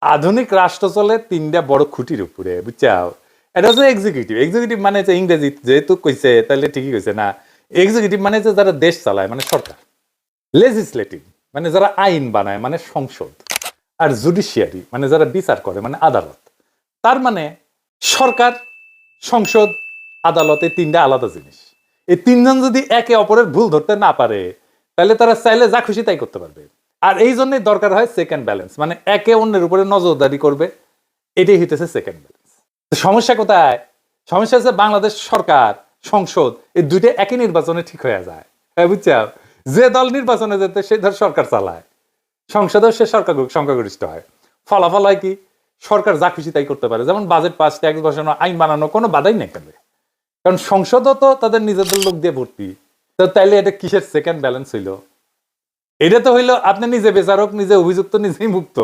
আধুনিক রাষ্ট্র চলে তিনটা বড় খুঁটির উপরে, বুঝছাও? এটা হচ্ছে এক্সিকিউটিভ। এক্সিকিউটিভ মানে হচ্ছে ইংরেজি যেহেতু কইছে তাহলে ঠিকই কইছে না। এক্সিকিউটিভ মানে হচ্ছে যারা দেশ চালায় মানে সরকার। লেজিসলেটিভ মানে যারা আইন বানায় মানে সংসদ। আর জুডিশিয়ারি মানে যারা বিচার করে মানে আদালত। তার মানে সরকার, সংসদ, আদালত এই তিনটা আলাদা জিনিস। এই তিনজন যদি একে অপরের ভুল ধরতে না পারে তাহলে তারা চাইলে যা খুশি তাই করতে পারবে। আর এই জন্যই দরকার হয় সেকেন্ড ব্যালেন্স, মানে একে অন্যের উপরে নজরদারি করবে। এটাই হইতেছে সেকেন্ড ব্যালেন্স। সমস্যা কোথায়? সমস্যা হচ্ছে বাংলাদেশ সরকার, সংসদ এই দুইটা একই নির্বাচনে ঠিক হয়ে যায়। হ্যাঁ, বুঝছো? যে দল নির্বাচনে যেতে সে ধর সরকার চালায়, সংসদেও সে সরকার সংখ্যাগরিষ্ঠ হয়। ফলাফল হয় কি? সরকার যা খুশি তাই করতে পারে, যেমন বাজেট পাস, ট্যাক্স বসানো, আইন বানানো, কোনো বাধাই নেই কেন। কারণ সংসদও তো তাদের নিজেদের লোক দিয়ে ভর্তি। তো তাইলে এটা কিসের সেকেন্ড ব্যালেন্স হইলো? এটা তো হইলো আপনি নিজে বিচারক, নিজে অভিযুক্ত, নিজেই মুক্ত।